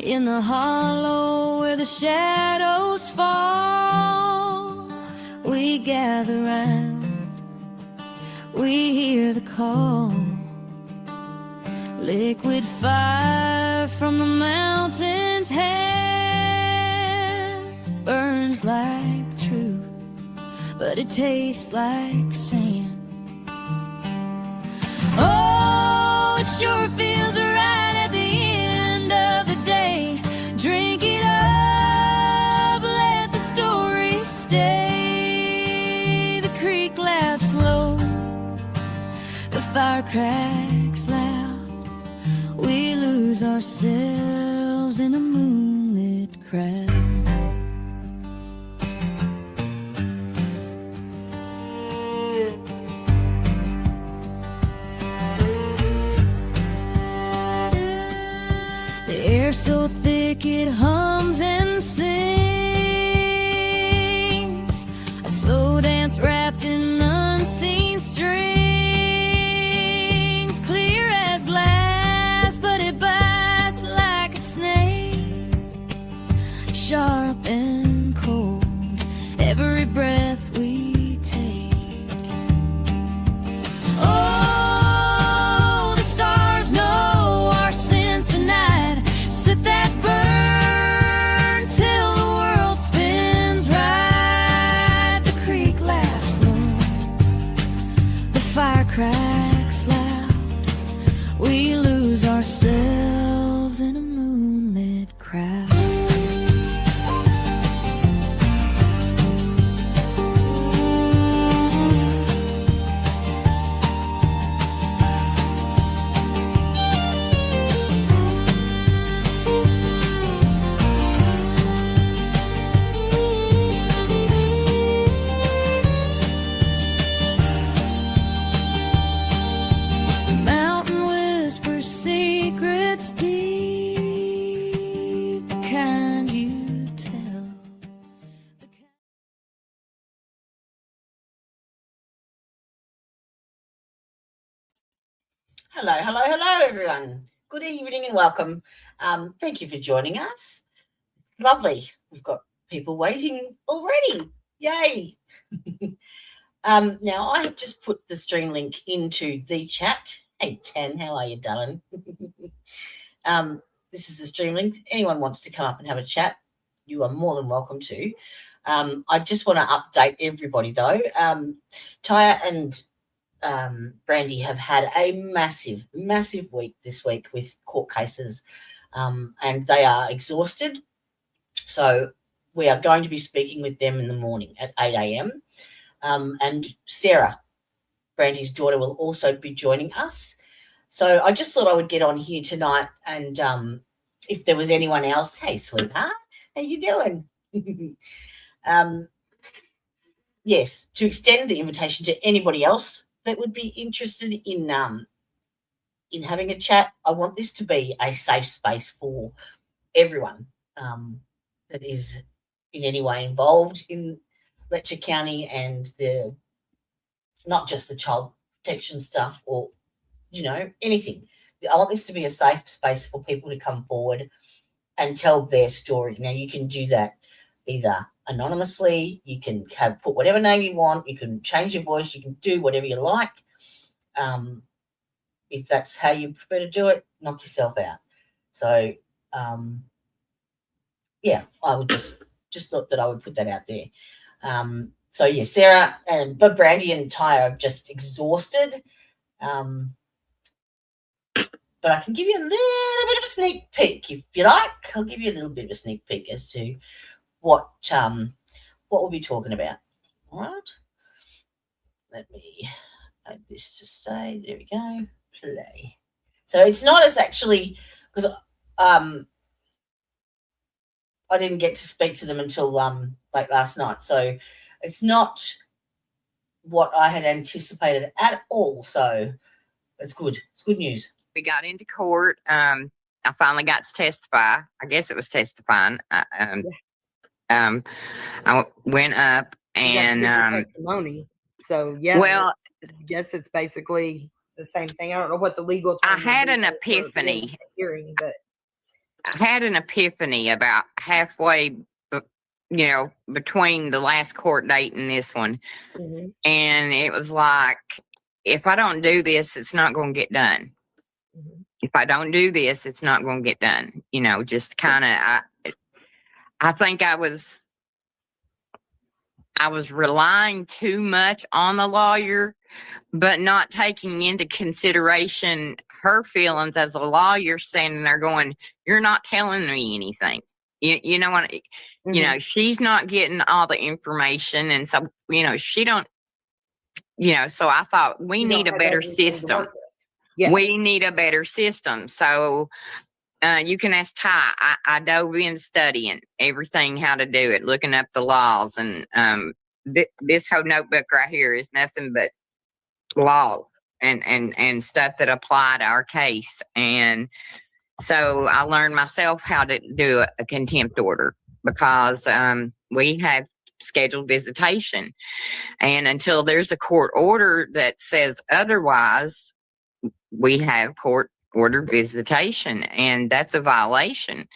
In the hollow where the shadows fall, we gather round, we hear the call. Liquid fire from the mountain's hand burns like truth, but it tastes like sand. Oh, it sure feels right at the end of the day. Drink it up, let the story stay. The creek laughs low, the fire cracks loud. We lose ourselves in a moonlit crowd. The air so thick it hums and sings, a slow dance wrapped in unseen strings, clear as glass, but it bites like a snake, sharp and cold, every breath we take. Oh, the stars know our sins tonight. Set that burn till the world spins right. The creek laughs low, the fire cracks loud. We lose ourselves in a moonlit crowd. The mountain whispers secrets deep, the kind you tell. Hello, everyone. Good evening and welcome. Thank you for joining us. Lovely. We've got people waiting already. Yay. Now, I have just put the stream link into the chat. Hey, Tan, how are you, darling? This is the stream link. Anyone wants to come up and have a chat, you are more than welcome to. I just want to update everybody, though. Tya and Brandy have had a massive week this week with court cases, and they are exhausted. So we are going to be speaking with them in the morning at 8 a.m. And Sarah, Brandy's daughter, will also be joining us. So I just thought I would get on here tonight, and if there was anyone else, hey, sweetheart, how you doing? Yes, to extend the invitation to anybody else that would be interested in having a chat. I want this to be a safe space for everyone that is in any way involved in Letcher County and not just the child protection stuff or, anything. I want this to be a safe space for people to come forward and tell their story. Now, you can do that either anonymously, you can put whatever name you want, you can change your voice, you can do whatever you like. If that's how you prefer to do it, knock yourself out. So, yeah, I would just thought that I would put that out there. So, yeah, Sarah but Brandy and Tya are just exhausted. But I can give you a little bit of a sneak peek if you like. I'll give you a little bit of a sneak peek as to what we'll be talking about. All right. Let me add this to stay. There we go. Play. So it's not as actually, because I didn't get to speak to them until like last night. So it's not what I had anticipated at all. So it's good. It's good news. We got into court. I finally got to testify. I guess it was testifying. I went up and testimony. So yeah, well, I guess it's basically the same thing. I don't know what the legal I had an epiphany. Hearing, but had an epiphany about halfway, between the last court date and this one. Mm-hmm. And it was like, if I don't do this, it's not going to get done. Mm-hmm. If I don't do this, it's not going to get done. Just kind of, I think I was relying too much on the lawyer, but not taking into consideration her feelings as a lawyer, standing there going, "You're not telling me anything." You know what? Mm-hmm. She's not getting all the information, and so she don't. So I thought we You need don't a have better anything to system. work with. Yeah. We need a better system. So you can ask Ty. I dove in studying everything, how to do it, looking up the laws, and this whole notebook right here is nothing but laws and stuff that apply to our case. And so I learned myself how to do a contempt order, because we have scheduled visitation, and until there's a court order that says otherwise, we have court ordered visitation, and that's a violation.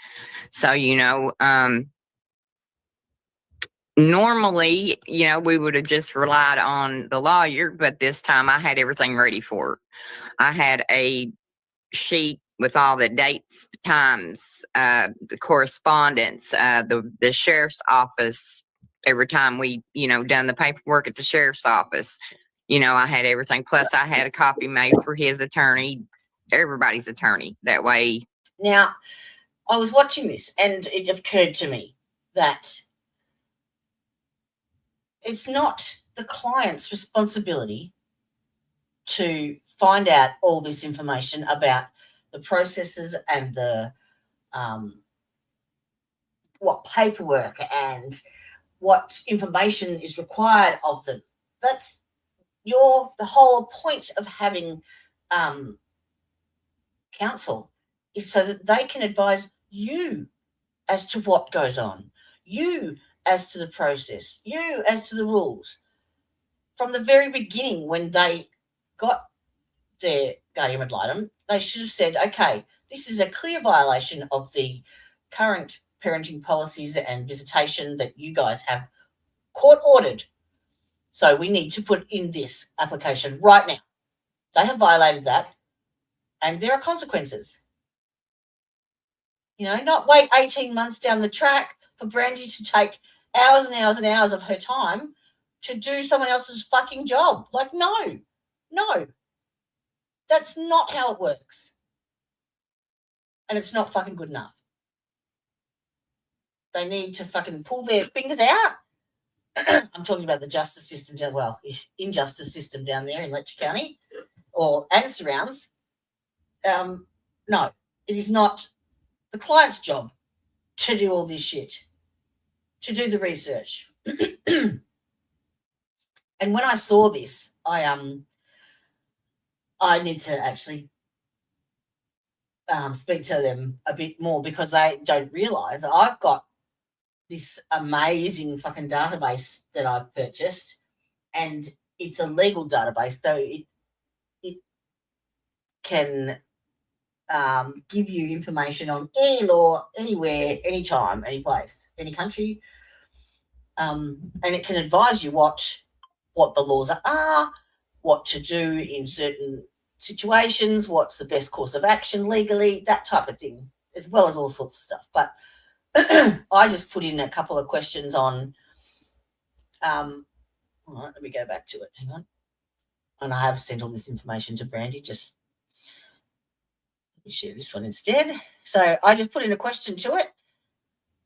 So normally, we would have just relied on the lawyer, but this time I had everything ready for her. I had a sheet with all the dates, times, the correspondence, the sheriff's office. Every time we, done the paperwork at the sheriff's office, I had everything. Plus, I had a copy made for his attorney, everybody's attorney. That way. Now, I was watching this, and it occurred to me that it's not the client's responsibility to find out all this information about the processes and the what paperwork and what information is required of them. That's the whole point of having counsel is so that they can advise you as to what goes on, you as to the process, you as to the rules. From the very beginning, when they got their guardian ad litem, they should have said, okay, this is a clear violation of the current parenting policies and visitation that you guys have court ordered. So we need to put in this application right now. They have violated that, and there are consequences. Not wait 18 months down the track for Brandy to take hours and hours and hours of her time to do someone else's fucking job. Like, no. That's not how it works. And it's not fucking good enough. They need to fucking pull their fingers out. I'm talking about the justice system, injustice system down there in Letcher County and surrounds. No, it is not the client's job to do all this shit, to do the research. And when I saw this, I need to actually speak to them a bit more, because they don't realise I've got this amazing fucking database that I've purchased, and it's a legal database, so it can give you information on any law, anywhere, anytime, any place, any country, and it can advise you what the laws are, what to do in certain situations, what's the best course of action legally, that type of thing, as well as all sorts of stuff. But I just put in a couple of questions on all right, let me go back to it. Hang on. And I have sent all this information to Brandy. Just let me share this one instead. So I just put in a question to it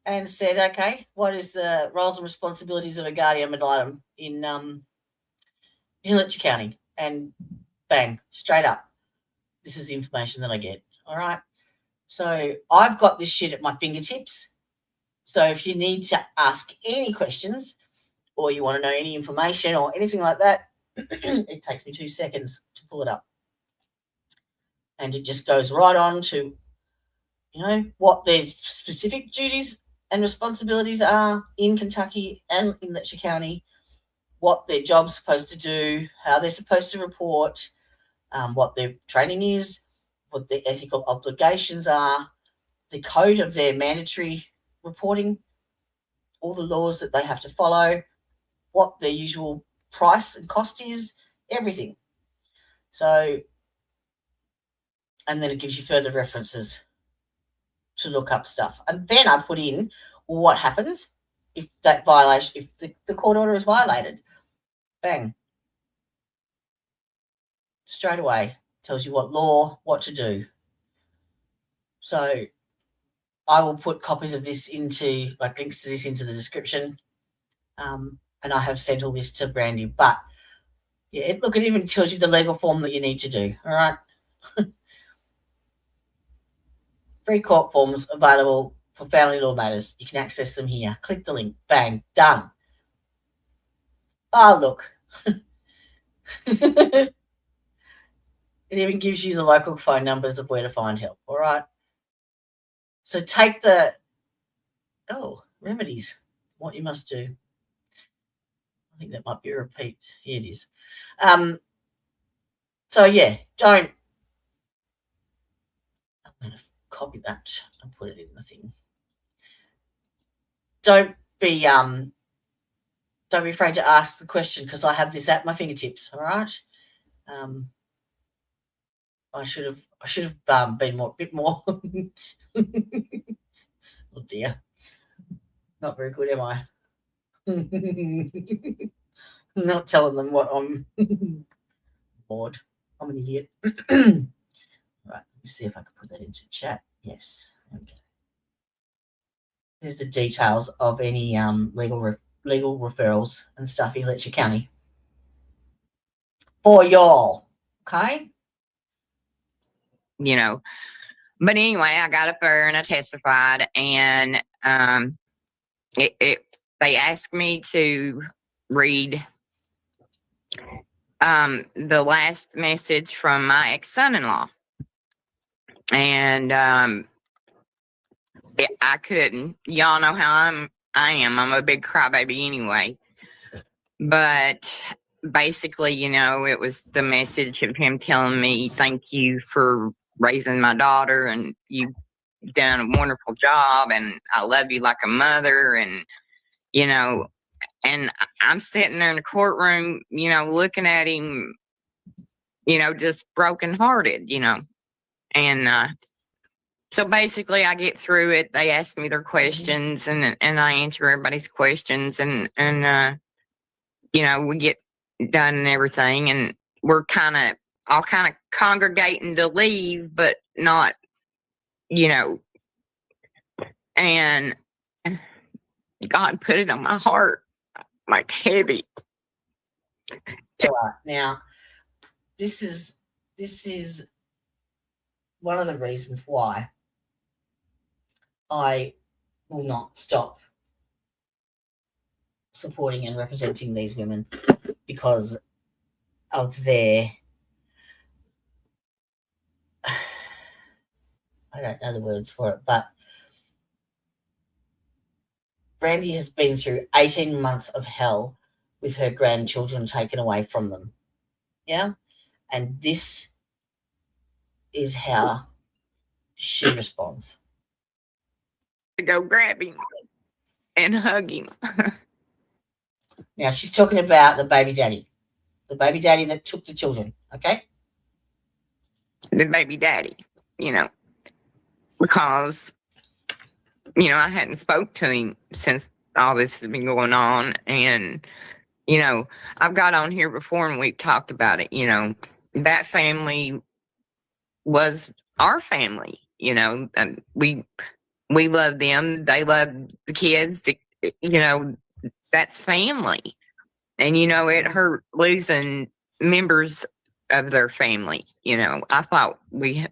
and said, okay, what is the roles and responsibilities of a guardian ad litem in Letcher County? And bang, straight up, this is the information that I get. All right. So I've got this shit at my fingertips. So if you need to ask any questions or you want to know any information or anything like that, it takes me 2 seconds to pull it up. And it just goes right on to, what their specific duties and responsibilities are in Kentucky and in Letcher County, what their job's supposed to do, how they're supposed to report, what their training is, what their ethical obligations are, the code of their mandatory reporting, all the laws that they have to follow, what their usual price and cost is, everything. So, and then it gives you further references to look up stuff. And then I put in what happens if that violation, if the court order is violated. Bang. Straight away tells you what law, what to do. So I will put copies of this into, like links to this into the description. And I have sent all this to Brandy. But yeah, look, it even tells you the legal form that you need to do. All right. Free court forms available for family law matters. You can access them here. Click the link. Bang. Done. Oh, look. It even gives you the local phone numbers of where to find help. All right. So take the, remedies. What you must do. I think that might be a repeat. Here it is. So yeah, I'm going to copy that and put it in the thing. Don't be afraid to ask the question, because I have this at my fingertips. All right. I should have been a bit more. Oh dear, not very good, am I? Not telling them what I'm bored. I'm an idiot. Right, let me see if I can put that into chat. Yes. Okay. Here's the details of any legal referrals and stuff in Letcher County for y'all. Okay. You know, but anyway, I got up there and I testified, and they asked me to read the last message from my ex-son-in-law, and I couldn't. Y'all know how I am. I'm a big crybaby anyway. But basically, you know, it was the message of him telling me, thank you for raising my daughter, and you've done a wonderful job, and I love you like a mother. And, you know, and I'm sitting there in the courtroom, you know, looking at him, you know, just brokenhearted, you know. And so basically I get through it. They ask me their questions, and I answer everybody's questions, and you know, we get done and everything, and we're all kind of congregating to leave, but not, you know. And God put it on my heart like heavy. Now, this is one of the reasons why I will not stop supporting and representing these women, because of their, I don't know the words for it, but Brandy has been through 18 months of hell with her grandchildren taken away from them. Yeah? And this is how she responds. To go grab him and hug him. Now, she's talking about the baby daddy that took the children, okay? The baby daddy, you know, because, you know, I hadn't spoke to him since all this has been going on. And, you know, I've got on here before and we've talked about it. You know, that family was our family, you know, and we love them. They love the kids, you know, that's family. And, you know, it hurt losing members of their family. You know, I thought we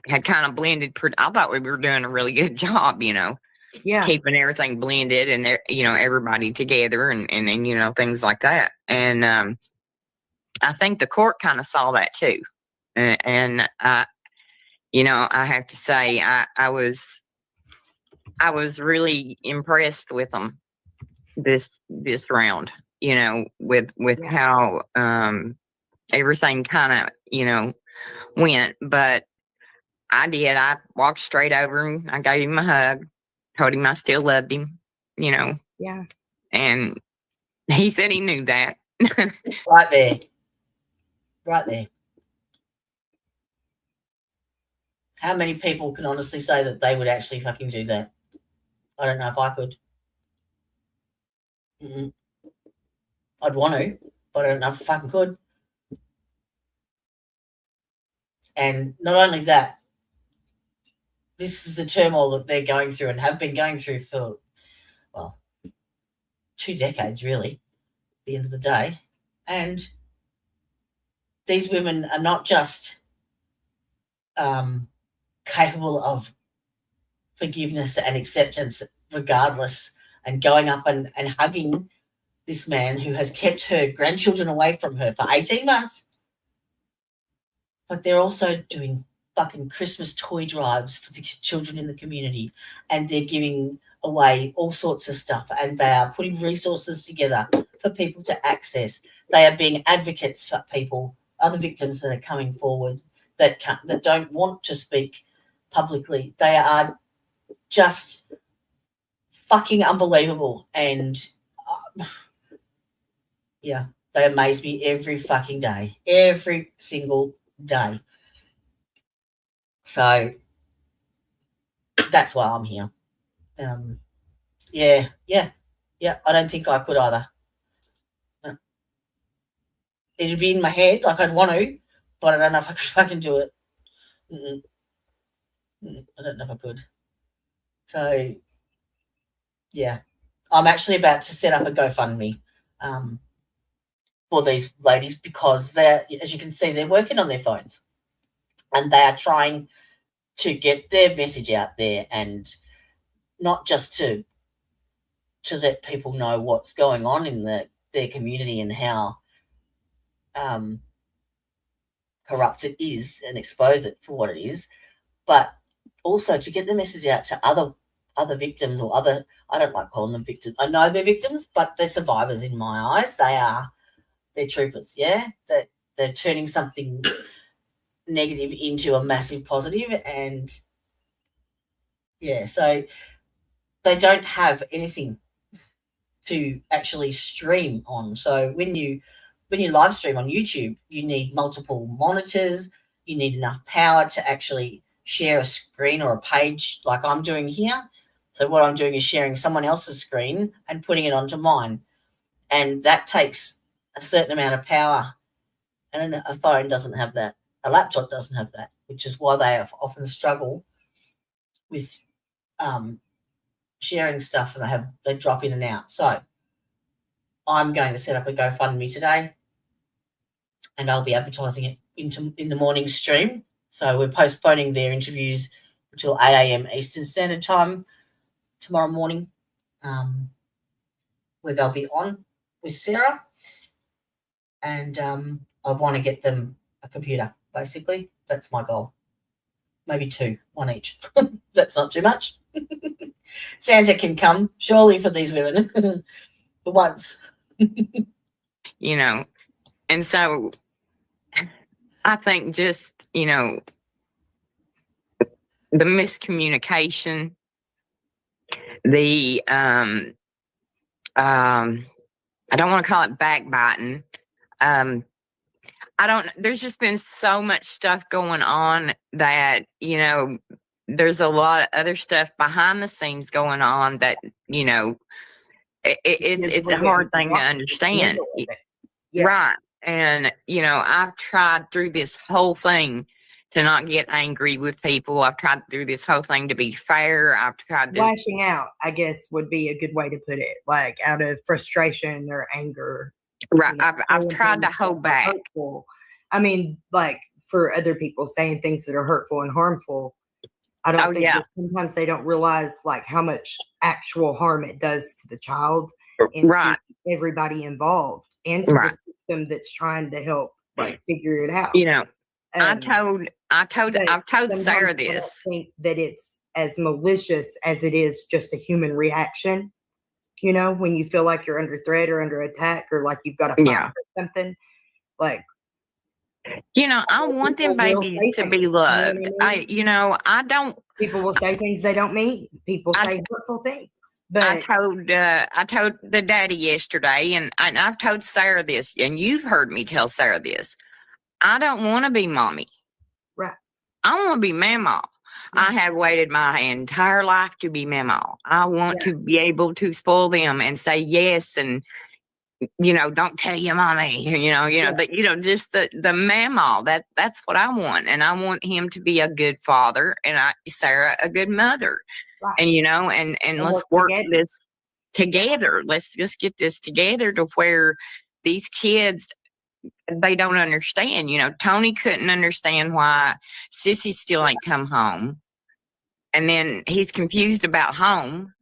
had kind of blended. I thought we were doing a really good job, you know, keeping everything blended and, you know, everybody together and you know, things like that. And I think the court kind of saw that too. And you know, I have to say, I was really impressed with them this round, you know, with how everything kind of, you know, went. But I did. I walked straight over and I gave him a hug, told him I still loved him, you know, Yeah. and he said he knew that. Right there. Right there. How many people can honestly say that they would actually fucking do that? I don't know if I could. I'd want to, but I don't know if I fucking could. And not only that, this is the turmoil that they're going through and have been going through for, well, 2 decades, really, at the end of the day. And these women are not just capable of forgiveness and acceptance regardless, and going up and hugging this man who has kept her grandchildren away from her for 18 months, but they're also doing fucking Christmas toy drives for the children in the community, and they're giving away all sorts of stuff, and they are putting resources together for people to access. They are being advocates for people, other victims that are coming forward that don't want to speak publicly. They are just fucking unbelievable, and yeah, they amaze me every fucking day, every single day. So that's why I'm here. Yeah. I don't think I could either. It'd be in my head, like I'd want to, but I don't know if I could fucking do it. I don't know if I could. So yeah, I'm actually about to set up a GoFundMe for these ladies, because they're, as you can see, they're working on their phones and they are trying to get their message out there, and not just to let people know what's going on in their community and how corrupt it is, and expose it for what it is, but also to get the message out to other victims, or other, I don't like calling them victims. I know they're victims, but they're survivors in my eyes. They're troopers, yeah? They're turning something negative into a massive positive, and yeah, so they don't have anything to actually stream on. So when you live stream on YouTube, you need multiple monitors, you need enough power to actually share a screen or a page like I'm doing here. So what I'm doing is sharing someone else's screen and putting it onto mine, and that takes a certain amount of power, and a phone doesn't have that. A laptop doesn't have that, which is why they often struggle with sharing stuff, and they drop in and out. So I'm going to set up a GoFundMe today, and I'll be advertising it in the morning stream. So we're postponing their interviews until 8 a.m. Eastern Standard Time tomorrow morning, where they'll be on with Sarah, and I want to get them a computer, basically. That's my goal. Maybe 2, 1 each. That's not too much. Santa can come, surely, for these women for once. You know, and so I think just, you know, the miscommunication, the I don't want to call it backbiting. There's just been so much stuff going on that, you know, there's a lot of other stuff behind the scenes going on that, you know, it's a hard thing to understand. Yeah. Right. And, you know, I've tried through this whole thing to not get angry with people. I've tried through this whole thing to be fair. I've tried to Lashing out, I guess, would be a good way to put it, like out of frustration or anger. Right. You know, I've tried to hold back. Hurtful. I mean, like for other people saying things that are hurtful and harmful. I don't think that sometimes they don't realize like how much actual harm it does to the child and Right. to everybody involved, and to the system that's trying to help like figure it out. You know, I've told Sarah this. I don't think that it's as malicious as it is just a human reaction. You know, when you feel like you're under threat or under attack, or like you've got to fight for something, like I want them People will babies say to things, be you know what I loved. mean? I don't. People will say things they don't mean. People I say hurtful things. I But told the daddy yesterday, and I've told Sarah this, and you've heard me tell Sarah this. I don't want to be mommy. right. I want to be mama. I have waited my entire life to be mama. I want Yeah. to be able to spoil them and say yes, and don't tell your mommy. Just the mama. That's what I want, and I want him to be a good father, and Sarah a good mother, Right. and let's work this together. Let's just get this together to where these kids, they don't understand. Tony couldn't understand why Sissy still ain't come home. And then he's confused about home.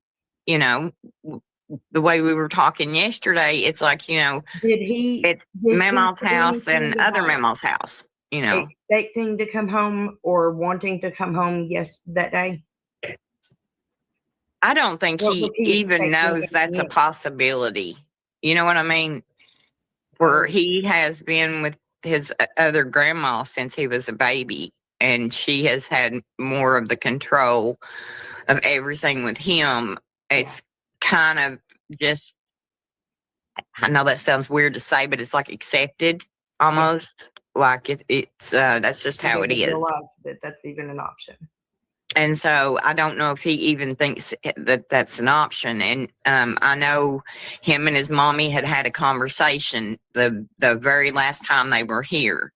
The way we were talking yesterday, it's like, it's Mama's house and other Mama's house, expecting to come home or wanting to come home that day? I don't think What he was he even expecting knows at that's the a end? possibility. You know what I mean? Where he has been with his other grandma since he was a baby, and she has had more of the control of everything with him. It's kind of just, I know that sounds weird to say, but it's like accepted almost. Like it's that's just how it Didn't is. realize that that's even an option. And so I don't know if he even thinks that that's an option. And I know him and his mommy had a conversation the very last time they were here,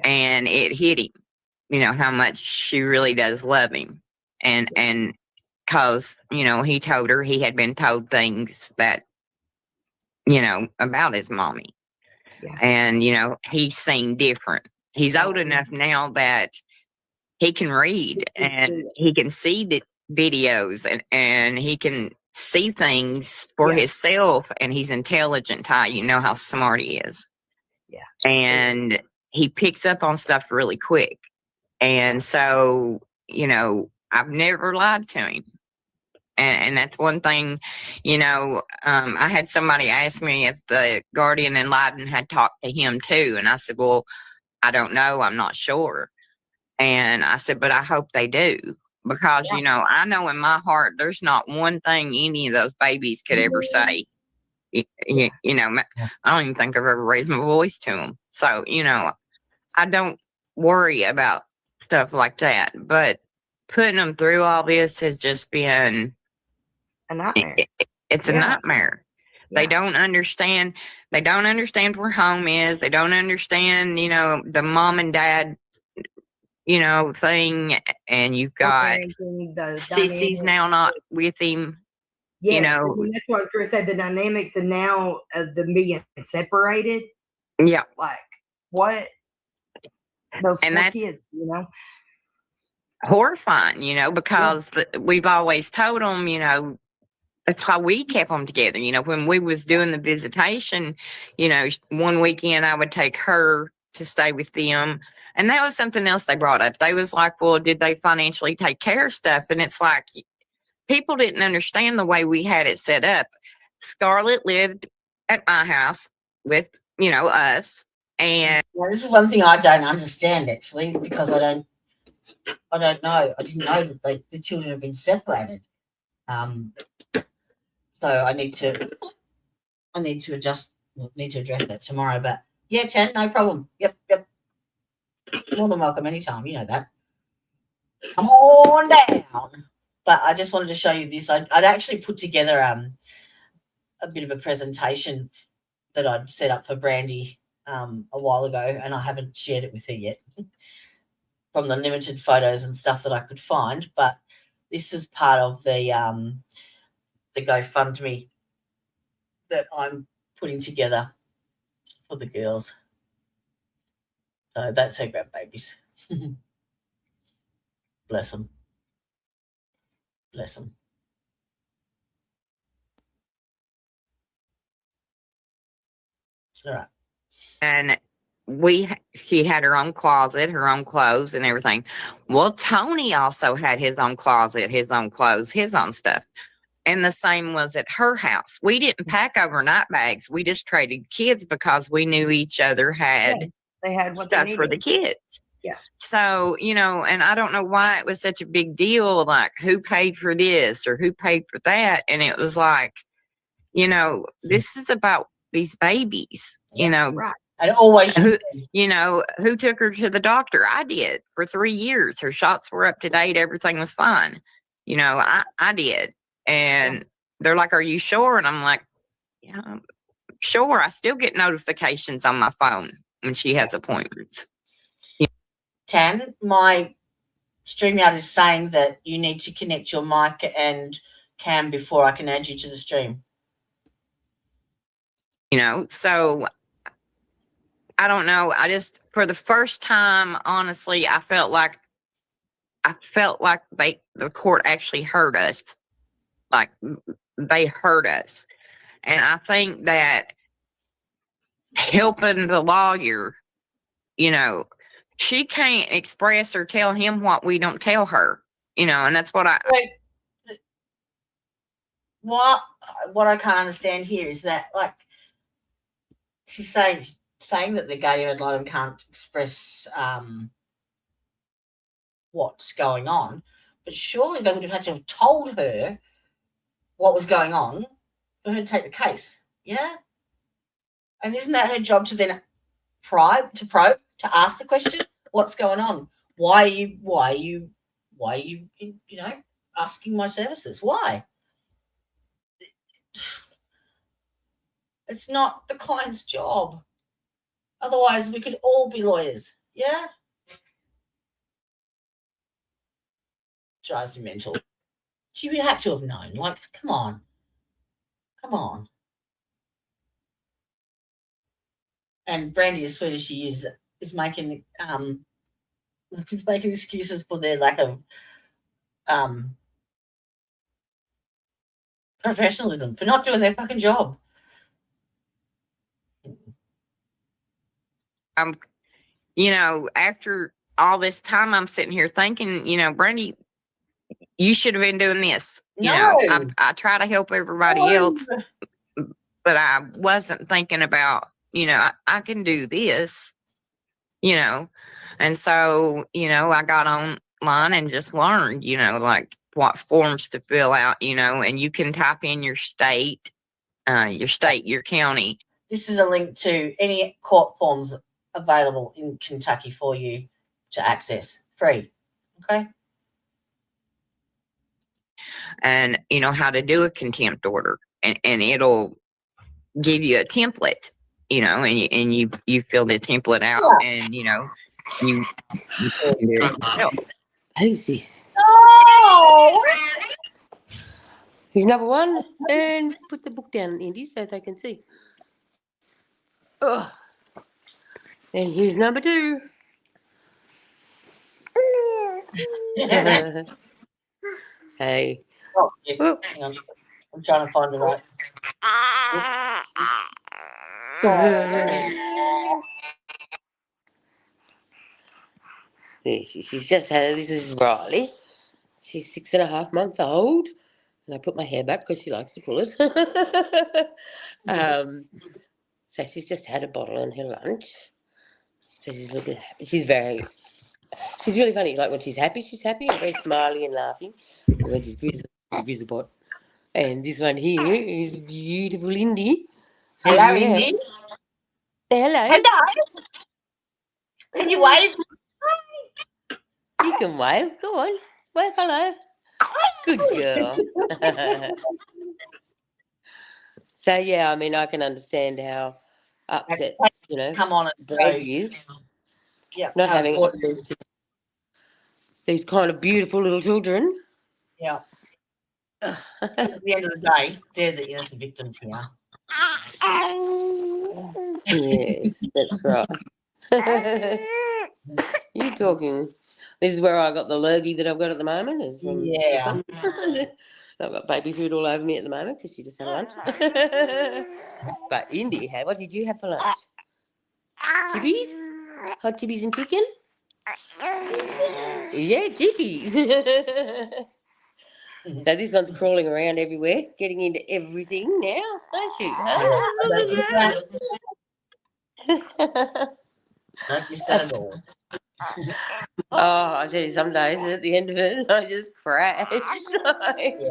and it hit him, how much she really does love him. And cause, he told her he had been told things that, about his mommy. Yeah. And, he's seen different. He's old enough now that he can read and he can see the videos and he can see things for himself, and he's intelligent, Ty. You know how smart he is. Yeah. And he picks up on stuff really quick. And so, I've never lied to him. And that's one thing, I had somebody ask me if the guardian and Leiden had talked to him too. And I said, well, I don't know. I'm not sure. And I said, but I hope they do, because, I know in my heart, there's not one thing any of those babies could ever say. I don't even think I've ever raised my voice to them. So, I don't worry about stuff like that. But putting them through all this has just been a nightmare. It's a nightmare. Yeah. They don't understand. They don't understand where home is. They don't understand, the mom and dad thing, and you've got Sissy's now not with him. Yes, that's what I was going to say. The dynamics and now of them being separated. Yeah, like what? Those and poor kids, horrifying. Because we've always told them, that's why we kept them together. When we was doing the visitation, one weekend I would take her to stay with them. And that was something else they brought up. They was like, well, did they financially take care of stuff? And it's like, people didn't understand the way we had it set up. Scarlett lived at my house with, us. And this is one thing I don't understand, actually, because I don't know. I didn't know that the children have been separated. So I need to address that tomorrow. But yeah, Ted, no problem. Yep. More than welcome anytime. You know that. Come on down. But I just wanted to show you this. I'd actually put together a bit of a presentation that I'd set up for Brandy a while ago, and I haven't shared it with her yet from the limited photos and stuff that I could find. But this is part of the GoFundMe that I'm putting together for the girls. So that's her grandbabies. Bless them. Bless them. All right. And she had her own closet, her own clothes and everything. Well, Tony also had his own closet, his own clothes, his own stuff. And the same was at her house. We didn't pack overnight bags. We just traded kids because we knew each other had They had what they stuff for the needed. kids. Yeah. So, and I don't know why it was such a big deal, like who paid for this or who paid for that. And it was like, this is about these babies, Right. And always, who took her to the doctor? I did for 3 years. Her shots were up to date. Everything was fine. I did. And they're like, are you sure? And I'm like, yeah, I'm sure. I still get notifications on my phone when she has appointments. Tam, my StreamYard is saying that you need to connect your mic and cam before I can add you to the stream. So I don't know. I just, for the first time, honestly, I felt like the court actually heard us. Like they heard us. And I think that helping the lawyer, she can't express or tell him what we don't tell her, and that's what what I can't understand here is that, like, she's saying that the gay ad litem can't express what's going on, but surely they would have had to have told her what was going on for her to take the case. Yeah. And isn't that her job to then probe, to ask the question, what's going on? Why are you asking my services? Why? It's not the client's job. Otherwise, we could all be lawyers. Yeah? Drives me mental. She had to have known. Like, come on. And Brandy, as sweet as she is making excuses for their lack of professionalism, for not doing their fucking job. After all this time, I'm sitting here thinking, Brandy, you should have been doing this. No. I try to help everybody else, but I wasn't thinking about, I can do this, and so, I got online and just learned, like what forms to fill out, and you can type in your state, your county. This is a link to any court forms available in Kentucky for you to access free. Okay. And how to do a contempt order, and it'll give you a template, and you fill the template out, and you do it yourself. Who's this? Oh, Here's number one, and put the book down, Indy, so they can see. Oh, and here's number two. Hey. oh, yeah. Hang on. I'm trying to find the right. She's just had, this is Riley. She's 6.5 months old. And I put my hair back because she likes to pull it. So she's just had a bottle on her lunch. So she's looking happy. She's really funny. Like when she's happy and very smiley and laughing. And when she's a bot. And this one here is beautiful Indy. Hello, Indy. Say hello. Hello. Can you wave? You can wave. Go on. Wave hello. Good girl. So, yeah, I mean, I can understand how upset, Come on and Brandy is. Yeah. Not having access to these kind of beautiful little children. Yeah. At the end of the day, they're the innocent victims here. Yes, that's right. You talking? This is where I got the lurgy that I've got at the moment. Is from, Yeah. I've got baby food all over me at the moment because she just had lunch. But Indy had. What did you have for lunch? Chippies? Hot chippies and chicken? Yeah, chippies. So this one's crawling around everywhere, getting into everything now, don't you? Don't miss that at all. Oh, I tell you, some days at the end of it, I just crash. Yeah.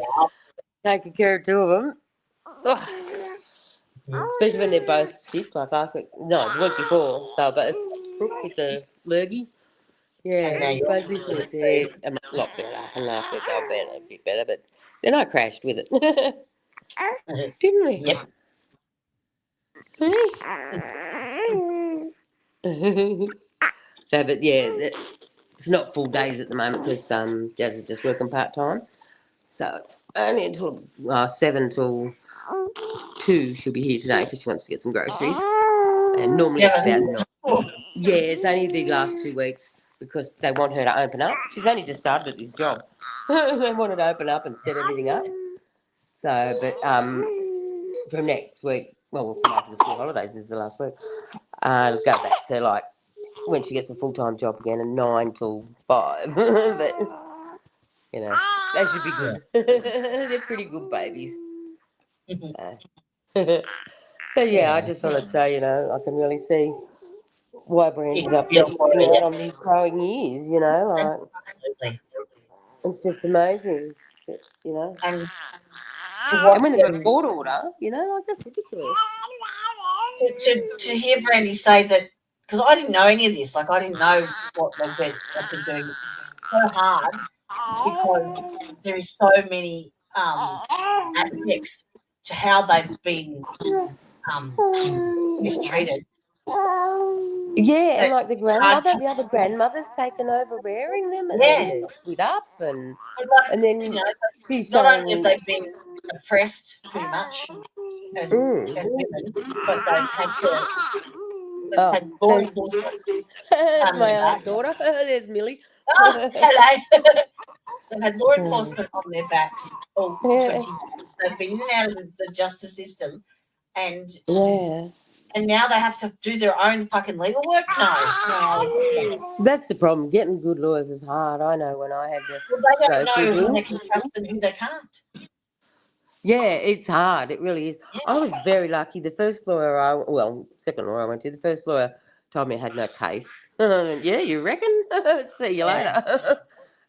Taking care of two of them. Oh. Especially when they're both sick, like last week. No, the week before. They were both crook with the lurgy. Yeah, And now you're both this week they're a lot better. And last week they were better, a bit better, but then I crashed with it. Didn't we? Yep. So, but yeah, it's not full days at the moment because Jazz is just working part time. So it's only until 7 till 2 she'll be here today because she wants to get some groceries. And normally it's about 9. Yeah, it's only the last 2 weeks because they want her to open up. She's only just started at this job. They want her to open up and set everything up. So, but from next week, well, from after the school holidays, this is the last week, go back to like when she gets a full-time job again and 9 till 5. But, you know, they should be good. They're pretty good babies. So, yeah, I just thought I'd say, you know, I can really see why Brandy's upset missing out on these growing years, you know. Like, Absolutely. it's just amazing, you know. And when they've got a court order, you know, like that's ridiculous. To hear Brandy say that, because I didn't know any of this, like I didn't know what they're doing so hard because there is so many aspects to how they've been mistreated. Yeah, and like the other grandmother's taken over rearing them, and then they're split up, and then you know, she's not saying, only have they been oppressed pretty much as women, but they've had law enforcement. That's my aunt's daughter. There's Millie. Oh, hello. They've had law enforcement on their backs all 20 years. They've been in and out of the justice system, and now they have to do their own fucking legal work? No. That's the problem. Getting good lawyers is hard. I know when I had to. Well, they don't know who they can trust and who they can't. Yeah, it's hard. It really is. Yeah. I was very lucky. The first lawyer second lawyer I went to, the first lawyer told me I had no case. Yeah, you reckon? See you later.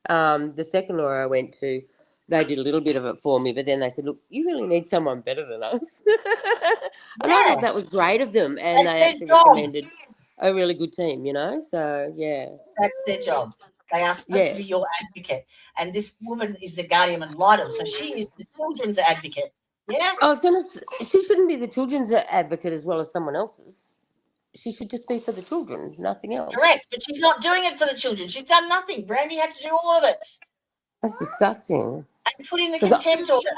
The second lawyer I went to, they did a little bit of it for me, but then they said, look, you really need someone better than us. And I thought that was great of them. And they actually recommended a really good team, you know? So, yeah. That's their job. They are supposed to be your advocate. And this woman is the guardian ad litem, so she is the children's advocate. Yeah? I was going to say, she shouldn't be the children's advocate as well as someone else's. She should just be for the children, nothing else. Correct, but she's not doing it for the children. She's done nothing. Brandy had to do all of it. That's disgusting. And put in the contempt order.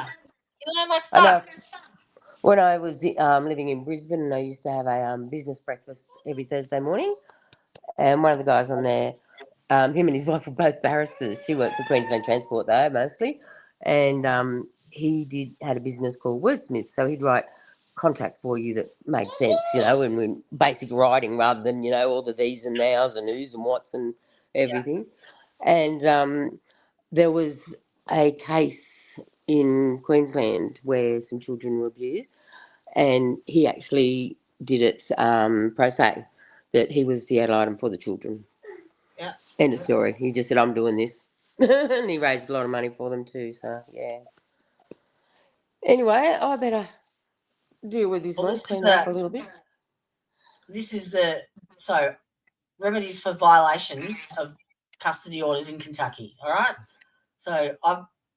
You know, like, fuck. I know. When I was living in Brisbane, I used to have a business breakfast every Thursday morning. And one of the guys on there, him and his wife were both barristers. She worked for Queensland Transport, though, mostly. And he had a business called Wordsmith. So he'd write contracts for you that made sense, you know, and basic writing rather than, you know, all the these and nows and who's and what's and everything. Yeah. And there was a case in Queensland where some children were abused, and he actually did it pro se, that he was the ad litem for the children. Yeah. End of story. He just said, I'm doing this. And he raised a lot of money for them too, so yeah. Anyway, I better deal with this one, clean up a little bit. This is so remedies for violations of custody orders in Kentucky, all right? So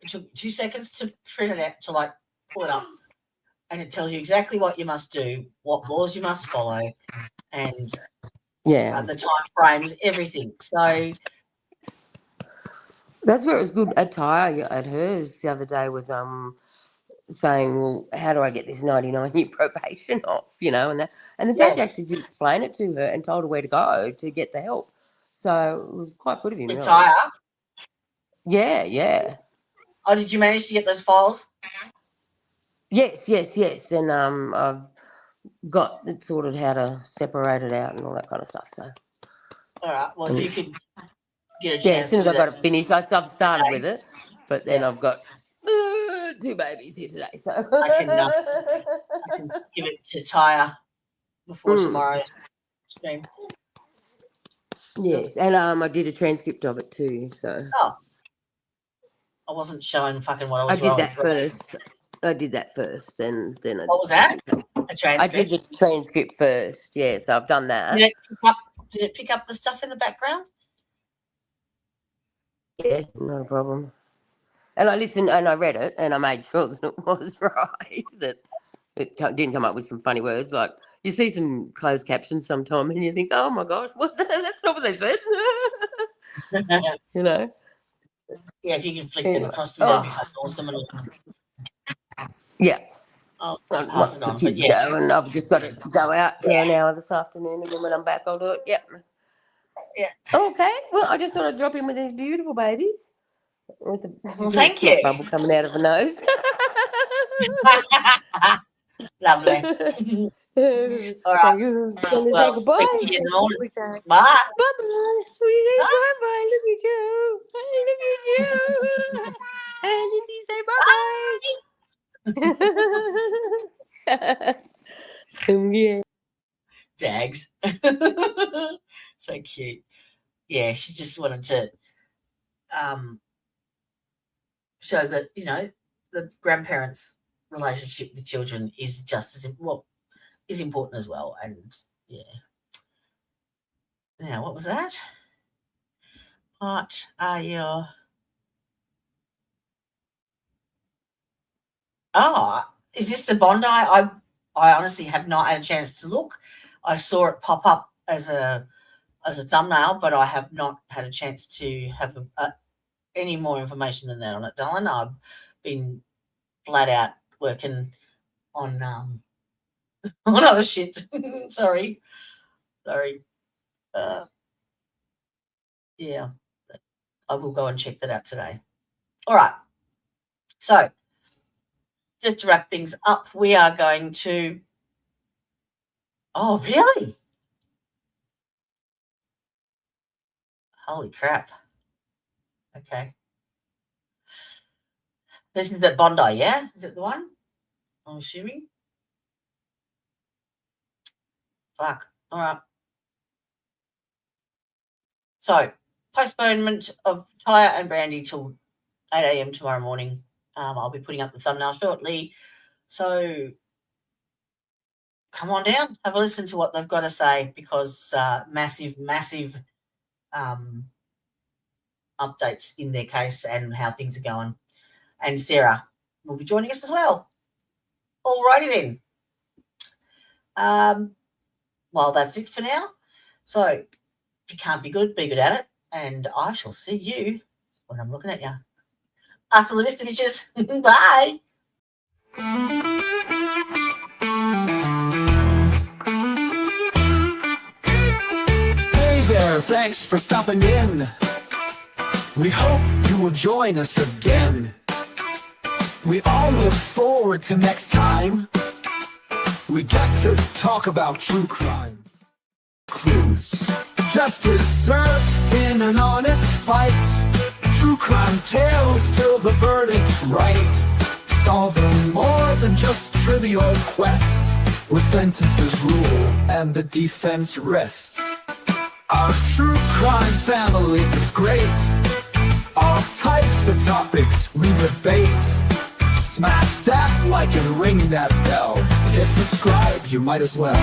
it took 2 seconds to print it out, to like pull it up, and it tells you exactly what you must do, what laws you must follow, and the time frames, everything. So that's where it was good. Tya at hers the other day was saying, well, how do I get this 99-year probation off, you know, and the judge actually did explain it to her and told her where to go to get the help. So it was quite good of him. Tya? Yeah. Oh, did you manage to get those files? Yes. And I've got it sorted how to separate it out and all that kind of stuff. So. All right. Well, if you could get a chance. Yeah, as soon as I got it finished, I've started with it, but then I've got 2 babies here today, so I can give it to Tya before tomorrow's stream. Yes, and I did a transcript of it too. So Oh, I wasn't showing fucking what I I was did writing. that first. I did that first, and then What was that? A I transcript. did the transcript first. Yeah, so I've done that. Did it pick up the stuff in the background? Yeah, no problem. And I listened and I read it and I made sure that it was right. That it didn't come up with some funny words. Like you see some closed captions sometime and you think, oh my gosh, that's not what they said. You know? Yeah, if you can flick them Anyway. across to me, that'd be fucking awesome. Yeah. I'll Once pass it the on. But kids yeah, go, and I've just got to go out for an hour this afternoon, and then when I'm back, I'll do it. Yep. yeah. Okay. Well, I just thought I'd drop in with these beautiful babies. With a Well, thank you. bubble coming out of her nose. Lovely. All right. Well, Well, goodbye. speak to you in the morning. Bye Bye. bye. We say bye bye. Look at you. Hey, look at you. And Lindy say bye bye. Yeah. Dags. So cute. Yeah, she just wanted to show that, you know, the grandparents' relationship with children is just as is important as well. And yeah. Now, what was that? What are your is this the Bondi? I honestly have not had a chance to look. I saw it pop up as a thumbnail, but I have not had a chance to have any more information than that on it, darling. I've been flat out working on on other shit. Sorry. Yeah, I will go and check that out today. All right. So just to wrap things up, we are going to. Oh, really? Holy crap. Okay. This is the Bondi, yeah? Is it the one? I'm assuming. Fuck. All right. So, postponement of Tya and Brandy till 8 a.m. tomorrow morning. I'll be putting up the thumbnail shortly. So, come on down, have a listen to what they've got to say, because massive updates in their case and how things are going. And Sarah will be joining us as well. Alrighty then. Well, that's it for now. So if you can't be good at it. And I shall see you when I'm looking at you. Hasta la vista, bitches. Bye. Hey there, thanks for stopping in. We hope you will join us again. We all look forward to next time. We get to talk about true crime. Clues. Justice served in an honest fight. True crime tales till the verdict's right. Solving more than just trivial quests, where sentences rule and the defense rests. Our true crime family is great. All types of topics we debate. Smash that like and ring that bell. Hit subscribe, you might as well.